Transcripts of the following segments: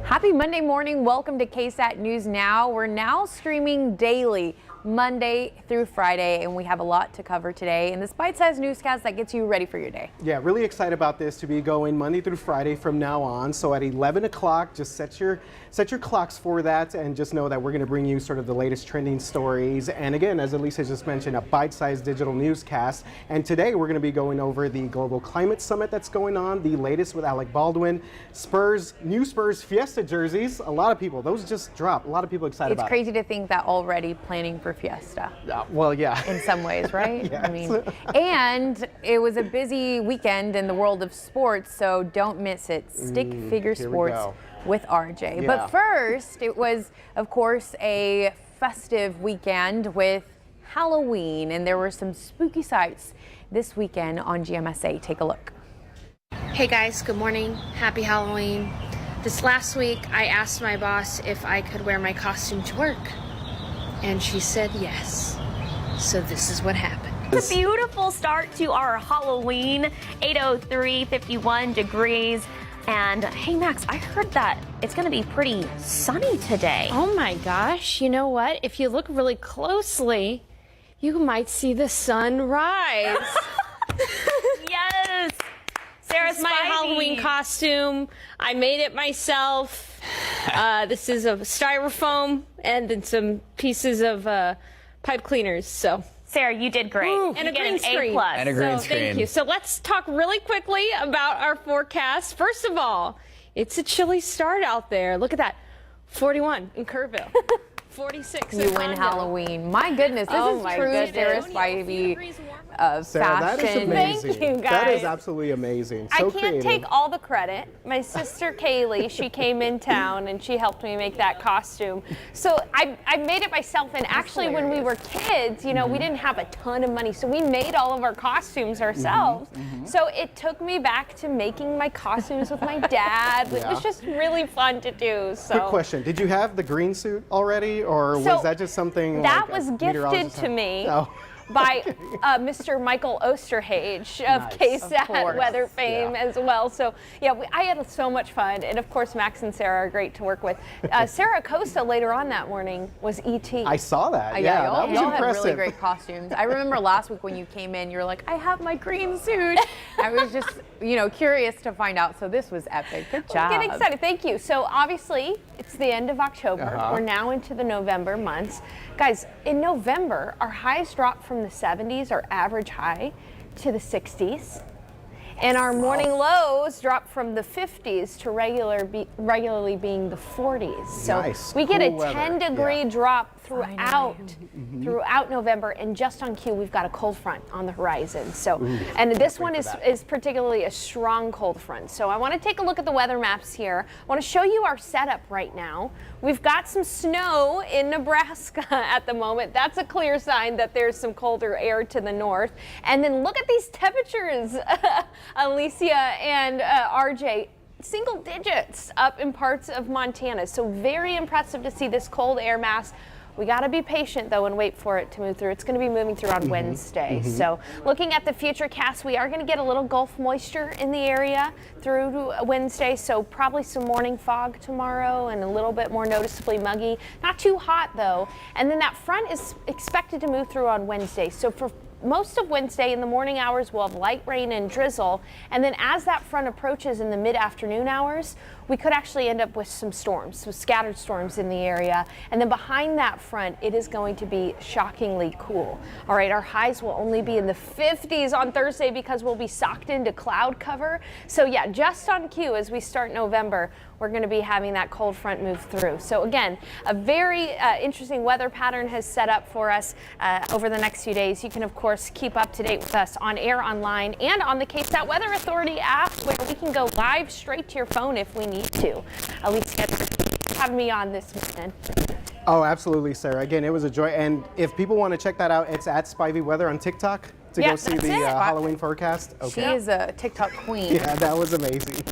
Happy Monday morning. Welcome to KSAT News Now. We're now streaming daily, Monday through Friday, and we have a lot to cover today in this bite-sized newscast that gets you ready for your day. Yeah, really excited about this to be going Monday through Friday from now on. So at 11 o'clock, just set your clocks for that, and just know that we're going to bring you sort of the latest trending stories. And again, as Elisa just mentioned, a bite-sized digital newscast. And today we're going to be going over the Global Climate Summit that's going on, the latest with Alec Baldwin, new Spurs Fiesta jerseys. A lot of people, those just dropped. A lot of people excited about it. It's crazy to think that already planning for Fiesta. Well, yeah. In some ways, right? Yes. I mean, and it was a busy weekend in the world of sports, so don't miss it. Stick figure sports with RJ. Yeah. But first, it was, of course, a festive weekend with Halloween, and there were some spooky sights this weekend on GMSA. Take a look. Hey guys, good morning. Happy Halloween. This last week, I asked my boss if I could wear my costume to work, and she said yes. So this is what happened. It's a beautiful start to our Halloween, 8:03, 51 degrees. And hey, Max, I heard that it's going to be pretty sunny today. Oh my gosh, you know what? If you look really closely, you might see the sun rise. Yes! Sarah's My Halloween costume. I made it myself. This is a styrofoam and then some pieces of pipe cleaners. So Sarah, you did great. and you a get green an screen. A+. And a green so screen. Thank you. So let's talk really quickly about our forecast. First of all, it's a chilly start out there. Look at that. 41 in Kerrville. 46 in You win Condon. Halloween. My goodness, this Oh is my true goodness. Sarah Spivey Sarah, that is fashion. amazing. Thank you, That is guys. absolutely amazing. I So can't creative. take all the credit. My sister Kaylee, she came in town and she helped me make that costume. So I made it myself. And actually, when we were kids, you know, we didn't have a ton of money, so we made all of our costumes ourselves. So it took me back to making my costumes with my dad. It was just really fun to do. So Quick question: did you have the green suit already, or So was that just something that like was a gifted meteorologist to had? me. Oh. By Mr. Michael Osterhage of KSAT course. weather fame as well. So yeah, I had so much fun, and of course Max and Sarah are great to work with. Sarah Acosta later on that morning was E.T. I saw that. Yeah, that was y'all had impressive. really great costumes. I remember last week when you came in, you were like, I have my green suit. I was just, curious to find out. So this was epic. Good job. Get excited. Thank you. So obviously it's the end of October. We're now into the November months. Guys, in November, our highs dropped from the 70s, our average high, to the 60s. And our morning lows dropped from the 50s to regularly being the 40s. So Nice. we get Cool a weather. 10-degree drop throughout Finally. November, and just on cue, we've got a cold front on the horizon. So, and this one is particularly a strong cold front. So I want to take a look at the weather maps here. I want to show you our setup right now. We've got some snow in Nebraska at the moment. That's a clear sign that there's some colder air to the north. And then look at these temperatures, Alicia and RJ. Single digits up in parts of Montana. So very impressive to see this cold air mass. We got to be patient, though, and wait for it to move through. It's going to be moving through on Wednesday. So looking at the future cast, we are going to get a little Gulf moisture in the area through to Wednesday. So probably some morning fog tomorrow and a little bit more noticeably muggy. Not too hot, though. And then that front is expected to move through on Wednesday. So for most of Wednesday in the morning hours, we'll have light rain and drizzle. And then as that front approaches in the mid-afternoon hours, we could actually end up with some storms, some scattered storms in the area. And then behind that front, it is going to be shockingly cool. All right, our highs will only be in the 50s on Thursday because we'll be socked into cloud cover. So yeah, just on cue as we start November, we're going to be having that cold front move through. So again, a very interesting weather pattern has set up for us over the next few days. You can, of course, keep up to date with us on air, online, and on the KSAT Weather Authority app, where we can go live straight to your phone if we need to. Alicia, having me on this morning. Oh, absolutely, Sarah. Again, it was a joy. And if people want to check that out, it's at Spivey Weather on TikTok to Yeah, go see that's the it. Halloween forecast. She is a TikTok queen. Yeah, that was amazing.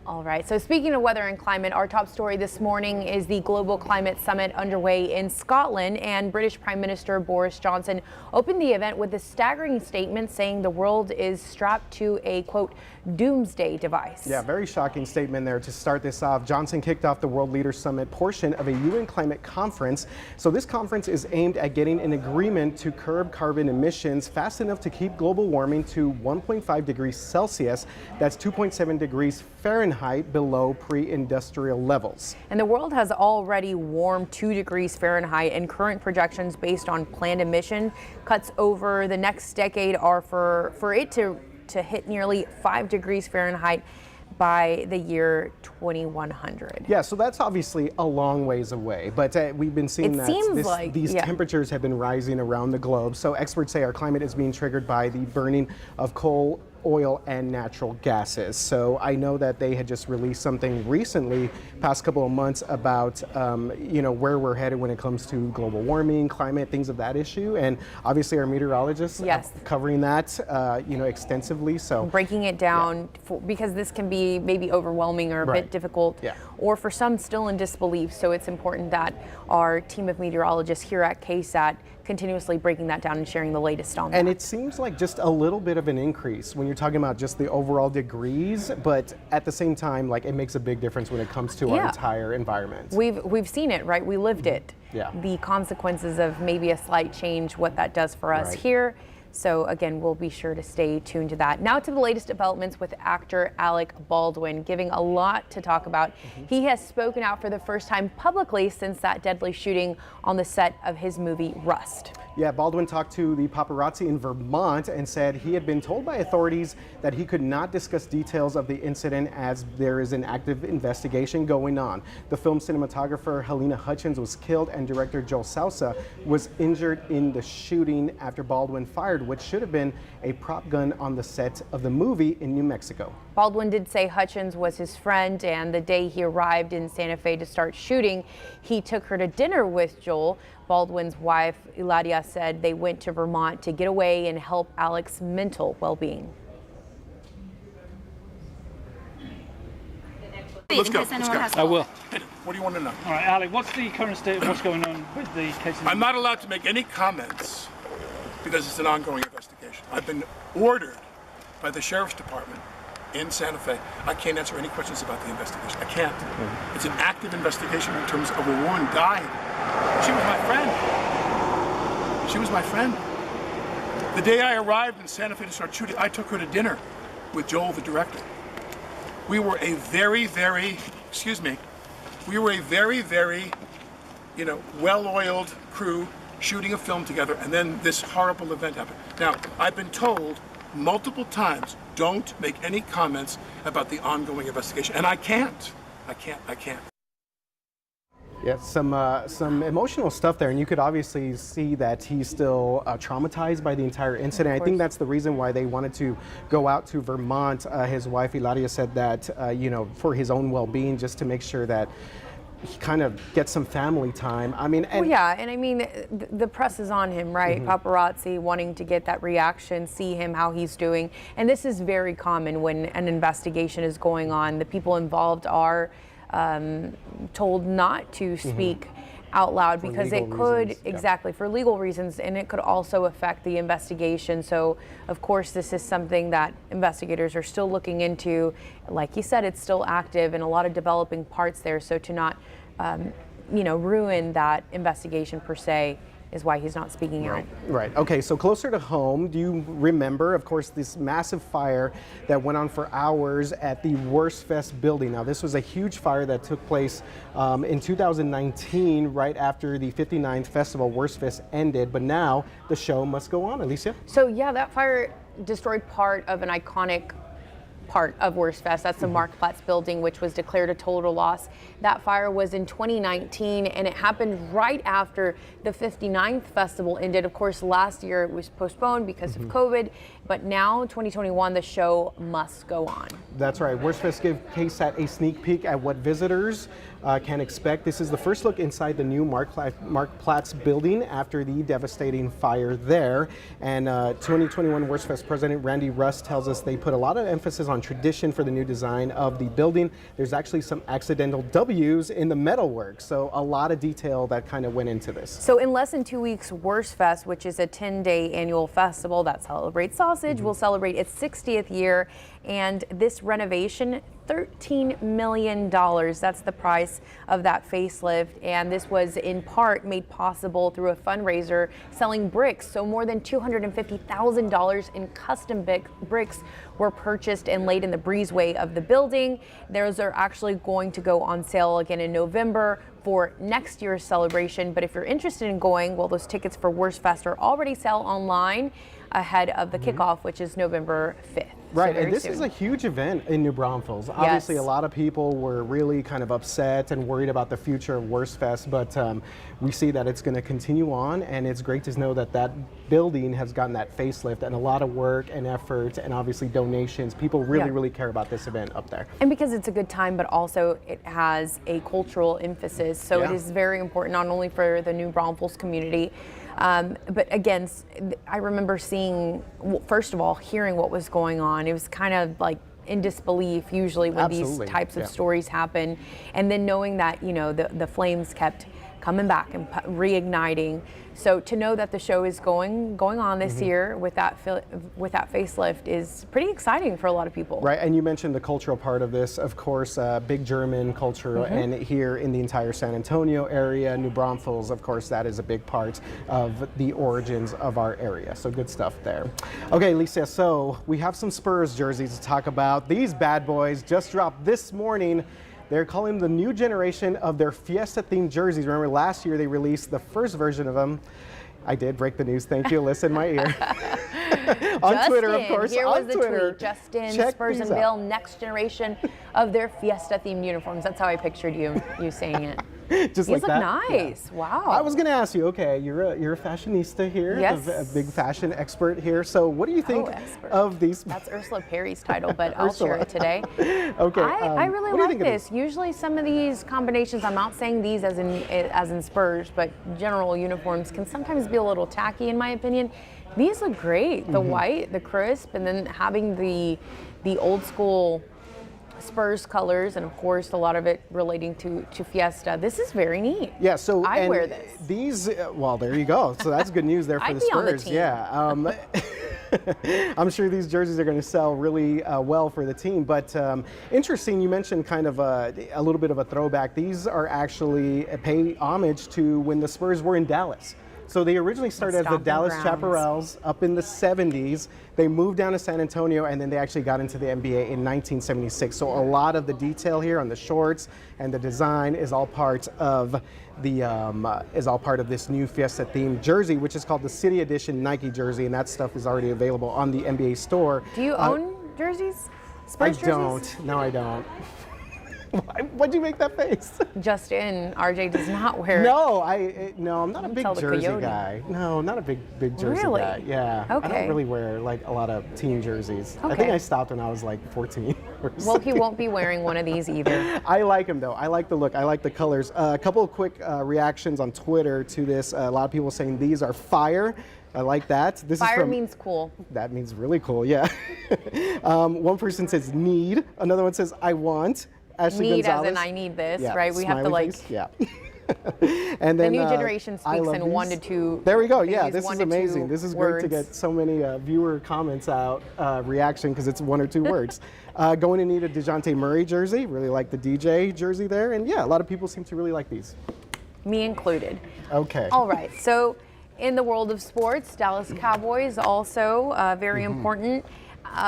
All right, so speaking of weather and climate, our top story this morning is the Global Climate Summit underway in Scotland, and British Prime Minister Boris Johnson opened the event with a staggering statement saying the world is strapped to a, quote, doomsday device. Yeah, very shocking statement there to start this off. Johnson kicked off the World Leaders Summit portion of a UN climate conference. So this conference is aimed at getting an agreement to curb carbon emissions fast enough to keep global warming to 1.5 degrees Celsius. That's 2.7 degrees Fahrenheit below pre-industrial levels. And the world has already warmed 2 degrees Fahrenheit, and current projections based on planned emission cuts over the next decade are for it to hit nearly 5 degrees Fahrenheit by the year 2100. Yeah, so that's obviously a long ways away, but we've been seeing these temperatures have been rising around the globe. So experts say our climate is being triggered by the burning of coal, oil, and natural gases. So I know that they had just released something recently, past couple of months, about where we're headed when it comes to global warming, climate, things of that issue, and obviously our meteorologists covering that extensively. So breaking it down because this can be maybe overwhelming or a bit difficult, or for some still in disbelief. So it's important that our team of meteorologists here at KSAT continuously breaking that down and sharing the latest on that. And it seems like just a little bit of an increase when you're talking about just the overall degrees, but at the same time, like, it makes a big difference when it comes to our entire environment. We've seen it, right? We lived it. Yeah. The consequences of maybe a slight change, what that does for us here. So again, we'll be sure to stay tuned to that. Now to the latest developments with actor Alec Baldwin, giving a lot to talk about. He has spoken out for the first time publicly since that deadly shooting on the set of his movie Rust. Yeah, Baldwin talked to the paparazzi in Vermont and said he had been told by authorities that he could not discuss details of the incident as there is an active investigation going on. The film cinematographer Helena Hutchins was killed, and director Joel Sousa was injured in the shooting after Baldwin fired what should have been a prop gun on the set of the movie in New Mexico. Baldwin did say Hutchins was his friend, and the day he arrived in Santa Fe to start shooting, he took her to dinner with Joel. Baldwin's wife, Eladia, said they went to Vermont to get away and help Alec's mental well-being. Let's go. I will. What do you want to know? All right, Alec, what's the current state of what's going on with the case? I'm not allowed to make any comments because it's an ongoing investigation. I've been ordered by the Sheriff's Department in Santa Fe. I can't answer any questions about the investigation. I can't. It's an active investigation in terms of a woman died. She was my friend. She was my friend. The day I arrived in Santa Fe to start shooting, I took her to dinner with Joel, the director. We were a very, very well-oiled crew shooting a film together, and then this horrible event happened. Now, I've been told multiple times, don't make any comments about the ongoing investigation, and I can't. Yeah, some emotional stuff there, and you could obviously see that he's still traumatized by the entire incident. I think that's the reason why they wanted to go out to Vermont. His wife, Eladia, said that, for his own well-being, just to make sure that he kind of gets some family time. I mean, and the press is on him, right? Paparazzi wanting to get that reaction, see him, how he's doing. And this is very common when an investigation is going on. The people involved are told not to speak out loud because it could, for legal reasons, and it could also affect the investigation. So of course this is something that investigators are still looking into. Like you said, it's still active and a lot of developing parts there, so to not ruin that investigation per se is why he's not speaking out. Right. Okay, so closer to home, do you remember, of course, this massive fire that went on for hours at the Wurstfest building? Now, this was a huge fire that took place in 2019, right after the 59th festival, Wurstfest, ended, but now the show must go on. Alicia? So yeah, that fire destroyed part of an iconic part of Wurstfest. That's the Marktplatz building, which was declared a total loss. That fire was in 2019, and it happened right after the 59th festival ended. Of course, last year it was postponed because of COVID, but now 2021, the show must go on. That's right. Wurstfest gave KSAT a sneak peek at what visitors can expect. This is the first look inside the new Marktplatz building after the devastating fire there. And 2021 Wurstfest President Randy Rust tells us they put a lot of emphasis on on tradition for the new design of the building. There's actually some accidental W's in the metalwork, so a lot of detail that kind of went into this. So in less than 2 weeks, Worst Fest, which is a 10-day annual festival that celebrates sausage, will celebrate its 60th year, and this renovation, $13 million. That's the price of that facelift, and this was in part made possible through a fundraiser selling bricks. So more than $250,000 in custom bricks were purchased and laid in the breezeway of the building. Those are actually going to go on sale again in November for next year's celebration. But if you're interested in going, well, those tickets for Worst Fest are already sell online ahead of the kickoff, which is November 5th. Right, so and this soon. is a huge event in New Braunfels. Obviously, a lot of people were really kind of upset and worried about the future of Worst Fest, but we see that it's going to continue on, and it's great to know that that building has gotten that facelift and a lot of work and effort and obviously donations. People really care about this event up there. And because it's a good time, but also it has a cultural emphasis, so it is very important not only for the New Braunfels community, but again, I remember seeing, first of all, hearing what was going on. It was kind of like in disbelief usually when these types of stories happen, and then knowing that, you know, the flames kept coming back and reigniting. So to know that the show is going on this year with that facelift is pretty exciting for a lot of people. Right, and you mentioned the cultural part of this, of course, big German culture, and here in the entire San Antonio area, New Braunfels, of course, that is a big part of the origins of our area. So good stuff there. Okay, Lisa, so we have some Spurs jerseys to talk about. These bad boys just dropped this morning. They're calling them the new generation of their Fiesta-themed jerseys. Remember, last year they released the first version of them. I did break the news. Thank you, Alyssa, in my ear. On Twitter, of course. Here on was the Twitter. tweet. Justin, Spurs unveil next generation of their Fiesta-themed uniforms. That's how I pictured you saying it. Just These like look that. nice. Yeah. Wow. I was going to ask you, okay, you're a fashionista here, Yes. a big fashion expert here. So what do you think of these? That's Ursula Perry's title, but I'll share it today. Okay. I really what do you like think of this. Usually some of these combinations, I'm not saying these as in Spurs, but general uniforms can sometimes be a little tacky in my opinion. These look great. The white, the crisp, and then having the old school Spurs colors, and of course a lot of it relating to Fiesta. This is very neat. Yeah, so I wear this. These, well, there you go. So that's good news there for I'd the be on the Spurs. team. Yeah, I'm sure these jerseys are going to sell really well for the team. But interesting, you mentioned kind of a little bit of a throwback. These are actually pay homage to when the Spurs were in Dallas. So they originally started as the Dallas Chaparrals up in the 70s. They moved down to San Antonio, and then they actually got into the NBA in 1976. So a lot of the detail here on the shorts and the design is all part of this new Fiesta-themed jersey, which is called the City Edition Nike jersey, and that stuff is already available on the NBA store. Do you own jerseys? Spurs jerseys? I don't. No, I don't. Why'd you make that face? Justin, RJ does not wear. No, I'm not a big jersey Coyote. guy. No, I'm not a big jersey Really? guy. Yeah. Okay. I don't really wear like a lot of team jerseys. I think Okay. I stopped when I was like 14 or Well, he something. won't be wearing one of these either. I like them though. I like the look. I like the colors. A couple of quick reactions on Twitter to this. A lot of people saying these are fire. I like that. This Fire is from, means cool. That means really cool. Yeah. One person says need. Another one says I want. Ashley Need Gonzalez. as in I need this, Yeah, right? We have to smiley like. face. Yeah. And then The new generation I speaks love in these. 1 to 2. There we go. They Yeah, use this 1 is to 2 amazing. This is great to words. get so many viewer comments out, reaction, because it's 1 or 2 words. Going to need a DeJounte Murray jersey. Really like the DJ jersey there. And yeah, a lot of people seem to really like these. Me included. Okay. All right. So, in the world of sports, Dallas Cowboys also very important.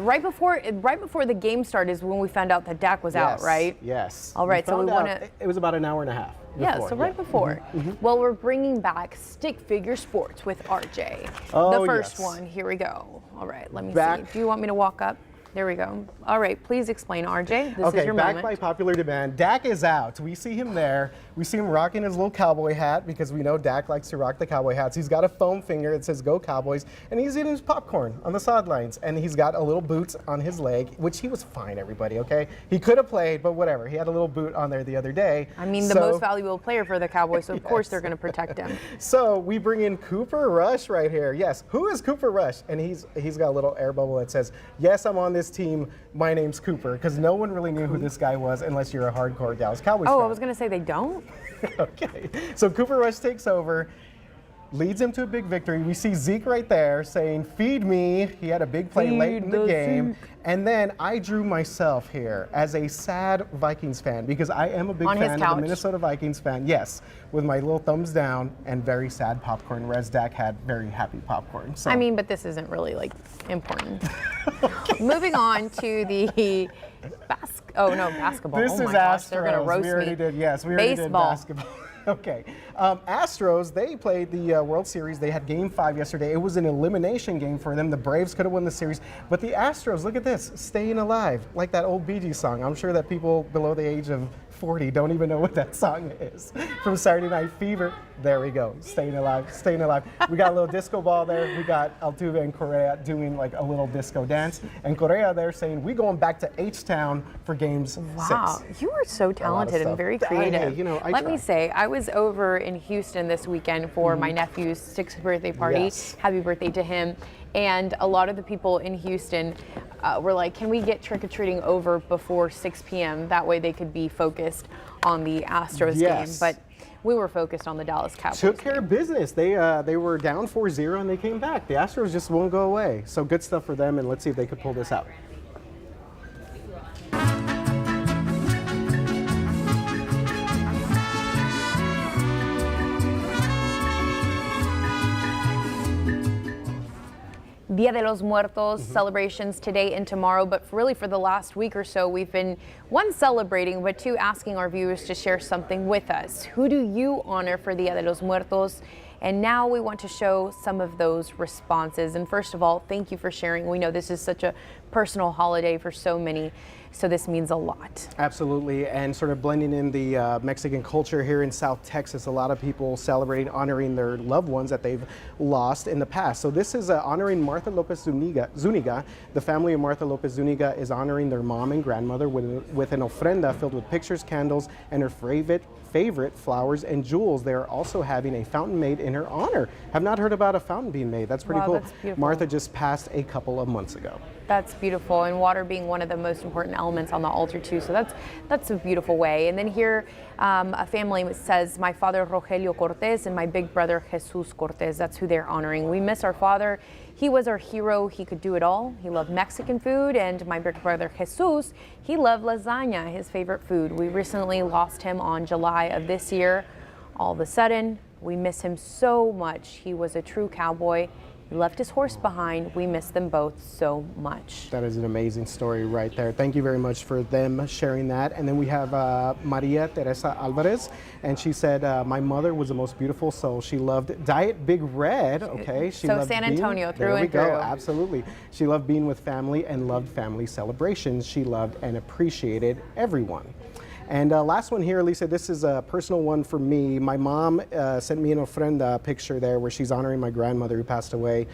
Right before the game started is when we found out that Dak was out, right? Yes. All right, so we found want out to. It was about an hour and a half. Yeah, before, so right before. Well, we're bringing back stick figure sports with RJ. Oh, the first yes. one. Here we go. All right, let me Back- see. Do you want me to walk up? There we go. All right, please explain, RJ. This Okay, is your back moment. by popular demand. Dak is out. We see him there. We see him rocking his little cowboy hat because we know Dak likes to rock the cowboy hats. He's got a foam finger that says "Go Cowboys," and he's eating his popcorn on the sidelines. And he's got a little boot on his leg, which he was fine. Everybody, okay? He could have played, but whatever. He had a little boot on there the other day. I mean, the most valuable player for the Cowboys, so of course they're going to protect him. So we bring in Cooper Rush right here. Yes, who is Cooper Rush? And he's got a little air bubble that says, "Yes, I'm on this his team, "My name's Cooper," because no one really knew who this guy was unless you're a hardcore Dallas Cowboys fan. I was going to say they don't. Okay, so Cooper Rush takes over, leads him to a big victory. We see Zeke right there saying, "Feed me." He had a big play late in the game. And then I drew myself here as a sad Vikings fan, because I am a big fan of the Minnesota Vikings fan. Yes, with my little thumbs down and very sad popcorn, whereas Dak had very happy popcorn. So. I mean, but this isn't really like important. Moving on to the basketball. This oh is my gosh, Astros. they're going to roast we already me. did, yes, we already did Baseball. basketball. Okay. Astros, they played the World Series. They had Game 5 yesterday. It was an elimination game for them. The Braves could have won the series. But the Astros, look at this, staying alive, like that old Bee Gees song. I'm sure that people below the age of 40 don't even know what that song is. From Saturday Night Fever. There we go. Staying alive, staying alive. We got a little disco ball there. We got Altuve and Correa doing like a little disco dance. And Correa there saying, "We going back to H-Town for games 6. Wow, you are so talented and very creative. Let me say, I was over in Houston this weekend for my nephew's 6th birthday party. Yes. Happy birthday to him. And a lot of the people in Houston were like, "Can we get trick-or-treating over before 6 p.m.? That way they could be focused on the Astros game." But we were focused on the Dallas Cowboys. Took care of business. They were down 4-0 and they came back. The Astros just won't go away. So good stuff for them, and let's see if they could pull this out. Dia de los Muertos celebrations today and tomorrow, but really for the last week or so, we've been, one, celebrating, but two, asking our viewers to share something with us. Who do you honor for Dia de los Muertos? And now we want to show some of those responses. And first of all, thank you for sharing. We know this is such a personal holiday for so many, so this means a lot. Absolutely, and sort of blending in the Mexican culture here in South Texas, a lot of people celebrating, honoring their loved ones that they've lost in the past. So this is honoring Martha Lopez Zuniga. The family of Martha Lopez Zuniga is honoring their mom and grandmother with an ofrenda filled with pictures, candles, and her favorite flowers and jewels. They are also having a fountain made in her honor. Have not heard about a fountain being made. That's pretty cool. That's beautiful. Martha just passed a couple of months ago. That's beautiful, and water being one of the most important elements on the altar too, so that's a beautiful way. And then here, a family says, "My father Rogelio Cortez and my big brother Jesus Cortez." That's who they're honoring. We miss our father. He was our hero. He could do it all. He loved Mexican food, and my big brother Jesus, he loved lasagna, his favorite food. We recently lost him on July of this year. All of a sudden, we miss him so much. He was a true cowboy. He left his horse behind. We miss them both so much. That is an amazing story right there. Thank you very much for them sharing that. And then we have Maria Teresa Alvarez, and she said, "My mother was the most beautiful soul. She loved Diet Big Red." Okay, she so loved San Antonio through there and we go. through. Absolutely. She loved being with family and loved family celebrations. She loved and appreciated everyone. And last one here, Lisa, this is a personal one for me. My mom sent me an ofrenda picture there where she's honoring my grandmother who passed away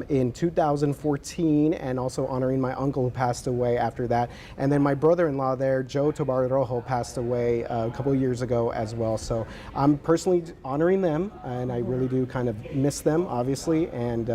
in 2014, and also honoring my uncle who passed away after that. And then my brother-in-law there, Joe Tobar Rojo, passed away a couple of years ago as well. So I'm personally honoring them, and I really do kind of miss them, obviously. And,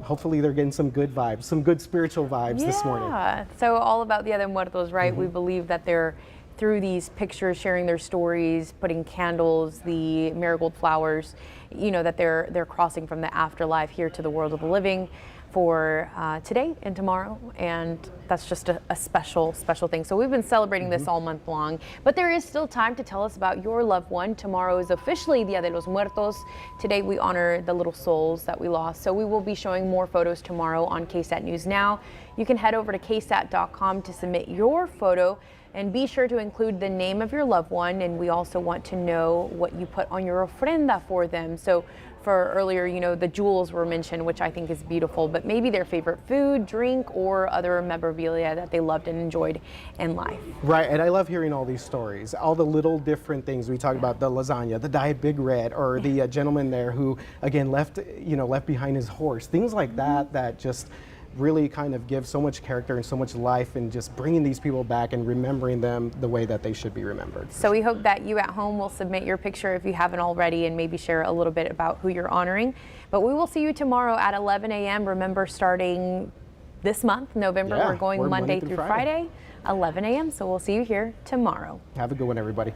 hopefully they're getting some good vibes, some good spiritual vibes this morning. Yeah, so all about Dia de Muertos, right? We believe that they're, through these pictures, sharing their stories, putting candles, the marigold flowers, that they're crossing from the afterlife here to the world of the living for today and tomorrow, and that's just a special thing. So we've been celebrating this all month long, but there is still time to tell us about your loved one. Tomorrow is officially Dia de los Muertos. Today we honor the little souls that we lost. So we will be showing more photos tomorrow on KSAT News Now. You can head over to ksat.com to submit your photo, and be sure to include the name of your loved one, and we also want to know what you put on your ofrenda for them. So for earlier, the jewels were mentioned, which I think is beautiful, but maybe their favorite food, drink, or other memorabilia that they loved and enjoyed in life. Right, and I love hearing all these stories, all the little different things. We talk about the lasagna, the Diet Big Red, or the gentleman there who, again, left behind his horse. Things like that just really kind of give so much character and so much life, and just bringing these people back and remembering them the way that they should be remembered. So we hope that you at home will submit your picture if you haven't already, and maybe share a little bit about who you're honoring. But we will see you tomorrow at 11 a.m. Remember, starting this month, November. Yeah, we're going we're Monday through Friday, 11 a.m. So we'll see you here tomorrow. Have a good one, everybody.